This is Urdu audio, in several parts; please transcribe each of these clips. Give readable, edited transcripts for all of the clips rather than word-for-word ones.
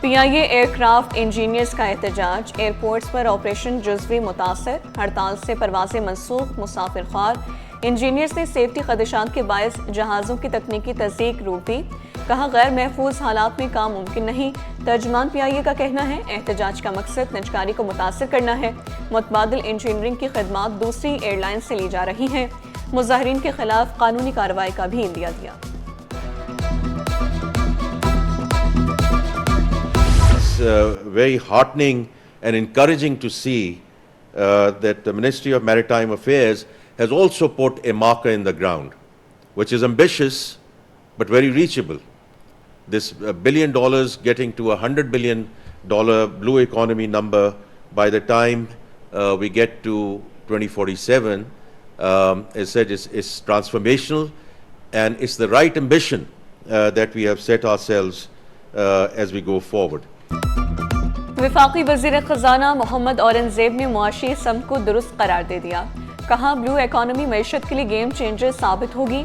P I A aircraft engineers کا احتجاج، ایئرپورٹس پر آپریشن جزوی متاثر، ہڑتال سے پروازیں منسوخ، مسافر خوار۔ انجینئرز نے سیفٹی خدشات کے باعث جہازوں کی تکنیکی تصدیق روک دی، کہا غیر محفوظ حالات میں کام ممکن نہیں۔ ترجمان پی آئی اے کا کہنا ہے احتجاج کا مقصد نجکاری کو متاثر کرنا ہے۔ متبادل انجینئرنگ کی خدمات دوسری ایئر لائن سے لی جا رہی ہیں۔ مظاہرین کے خلاف قانونی کارروائی کا بھی عندیہ دیا۔ Very heartening and encouraging to see that the Ministry of Maritime Affairs has also put a marker in the ground, which is ambitious but very reachable. This $1 billion getting to $100 billion blue economy number by the time we get to 2047, as said, is transformational, and it's the right ambition that we have set ourselves as we go forward. وفاقی وزیر خزانہ محمد اورنگزیب نے معاشی سمت کو درست قرار دے دیا، کہا بلو اکانومی معیشت کے لیے گیم چینجر ثابت ہوگی۔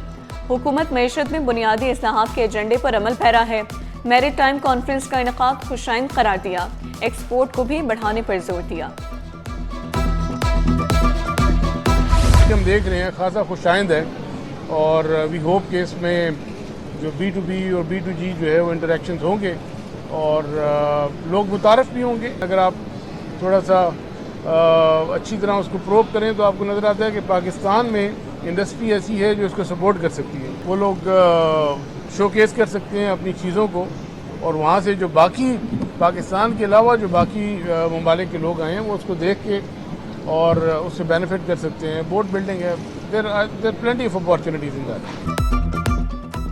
حکومت معیشت میں بنیادی اصلاحات کے ایجنڈے پر عمل پیرا ہے۔ میری ٹائم کانفرنس کا انعقاد خوشائند قرار دیا، ایکسپورٹ کو بھی بڑھانے پر زور دیا۔ ہم دیکھ رہے ہیں خاصا خوشائند ہے، اور وی ہوپ کہ اس میں جو B2B اور B2G جو ہے وہ انٹریکشنز ہوں گے اور لوگ متعارف بھی ہوں گے۔ اگر آپ تھوڑا سا اچھی طرح اس کو پروب کریں تو آپ کو نظر آتا ہے کہ پاکستان میں انڈسٹری ایسی ہے جو اس کو سپورٹ کر سکتی ہے۔ وہ لوگ شو کیس کر سکتے ہیں اپنی چیزوں کو، اور وہاں سے جو باقی پاکستان کے علاوہ جو باقی ممالک کے لوگ آئے ہیں وہ اس کو دیکھ کے اور اس سے بینیفٹ کر سکتے ہیں۔ بورڈ بلڈنگ ہے، there plenty of opportunities in that.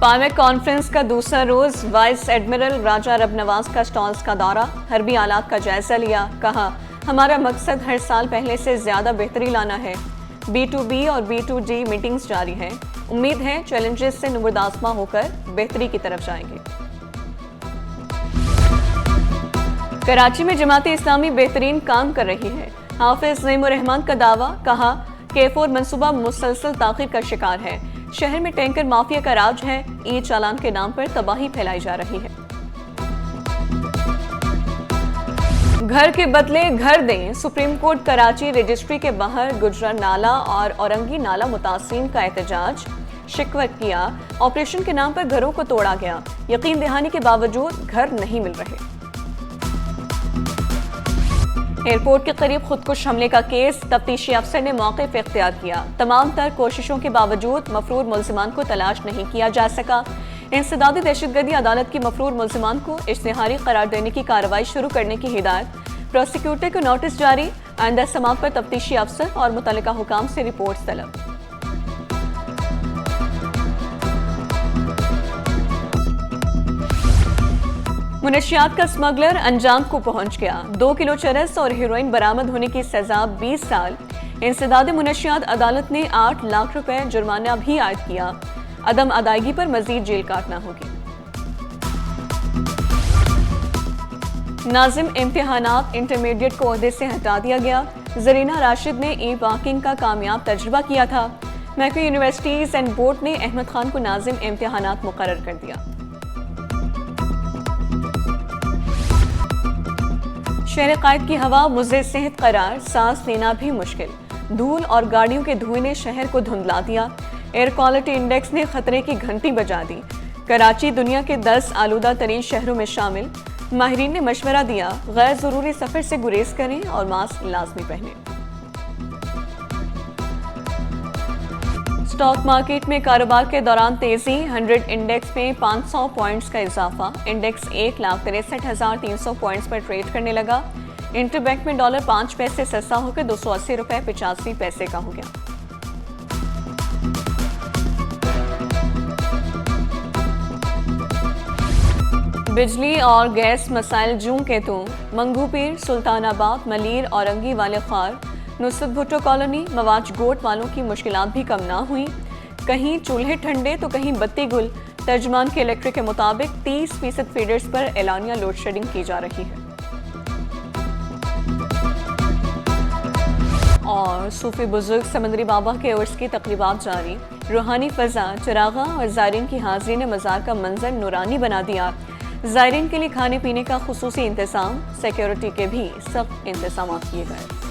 پامیک کانفرنس کا دوسرا روز، وائس ایڈمرل راجہ رب نواز کا سٹالز کا دورہ، حربی آلات کا جائزہ لیا، کہا ہمارا مقصد ہر سال پہلے سے زیادہ بہتری لانا ہے۔ B2B اور B2G میٹنگز جاری ہیں، امید ہے چیلنجز سے نبرد آزما ہو کر بہتری کی طرف جائیں گے۔ کراچی میں جماعت اسلامی بہترین کام کر رہی ہے، حافظ نعیم الرحمان کا دعویٰ، کہا K4 منصوبہ مسلسل تاخیر کا شکار ہے، شہر میں ٹینکر مافیا کا راج ہے، ای چالان کے نام پر تباہی پھیلائی جا رہی ہے۔ گھر کے بدلے گھر دیں، سپریم کورٹ کراچی رجسٹری کے باہر گجرا نالہ اور اورنگی نالہ متاثرین کا احتجاج، شکوہ کیا آپریشن کے نام پر گھروں کو توڑا گیا، یقین دہانی کے باوجود گھر نہیں مل رہے۔ ایئرپورٹ کے قریب خودکش حملے کا کیس، تفتیشی افسر نے موقف اختیار کیا، تمام تر کوششوں کے باوجود مفرور ملزمان کو تلاش نہیں کیا جا سکا۔ انسدادی دہشت گردی عدالت کی مفرور ملزمان کو اشتہاری قرار دینے کی کارروائی شروع کرنے کی ہدایت، پروسیکیوٹر کو نوٹس جاری، آئندہ سماعت پر تفتیشی افسر اور متعلقہ حکام سے رپورٹس طلب۔ منشیات کا اسمگلر انجام کو پہنچ گیا، 2 کلو چرس اور ہیروئن برآمد ہونے کی سزا 20 سال۔ انسداد منشیات عدالت نے 8 لاکھ روپے جرمانہ بھی عائد کیا، عدم ادائیگی پر مزید جیل کاٹنا ہوگی۔ ناظم امتحانات انٹرمیڈیٹ کو عہدے سے ہٹا دیا گیا، زرینہ راشد نے ای واکنگ کا کامیاب تجربہ کیا تھا۔ محکمہ یونیورسٹیز اینڈ بورڈ نے احمد خان کو ناظم امتحانات مقرر کر دیا۔ شہر قائد کی ہوا مضر صحت قرار، سانس لینا بھی مشکل، دھول اور گاڑیوں کے دھوئیں نے شہر کو دھندلا دیا۔ ایئر کوالٹی انڈیکس نے خطرے کی گھنٹی بجا دی، کراچی دنیا کے 10 آلودہ ترین شہروں میں شامل۔ ماہرین نے مشورہ دیا غیر ضروری سفر سے گریز کریں اور ماسک لازمی پہنیں۔ اسٹاک مارکیٹ میں کاروبار کے دوران تیزی، 100 انڈیکس میں 500 پوائنٹس کا اضافہ، انڈیکس 1,63,300 پوائنٹس پر ٹریڈ کرنے لگا۔ انٹر بینک میں ڈالر 5 پیسے سستا ہو کر 280 روپے 85 پیسے کا ہو گیا۔ بجلی اور گیس مسائل جوں کے توں، منگو پیر، سلطان آباد، ملیر، اورنگی والے خوار، نصرت بھٹو کالونی، مواج گوٹ والوں کی مشکلات بھی کم نہ ہوئیں، کہیں چولہے ٹھنڈے تو کہیں بتی گل۔ ترجمان کے الیکٹرک کے مطابق 30% فیڈرز پر اعلانیہ لوڈ شیڈنگ کی جا رہی ہے۔ اور صوفی بزرگ سمندری بابا کے عرس کی تقریبات جاری، روحانی فضا، چراغاں اور زائرین کی حاضری نے مزار کا منظر نورانی بنا دیا۔ زائرین کے لیے کھانے پینے کا خصوصی انتظام، سیکیورٹی کے بھی سخت انتظامات کیے گئے۔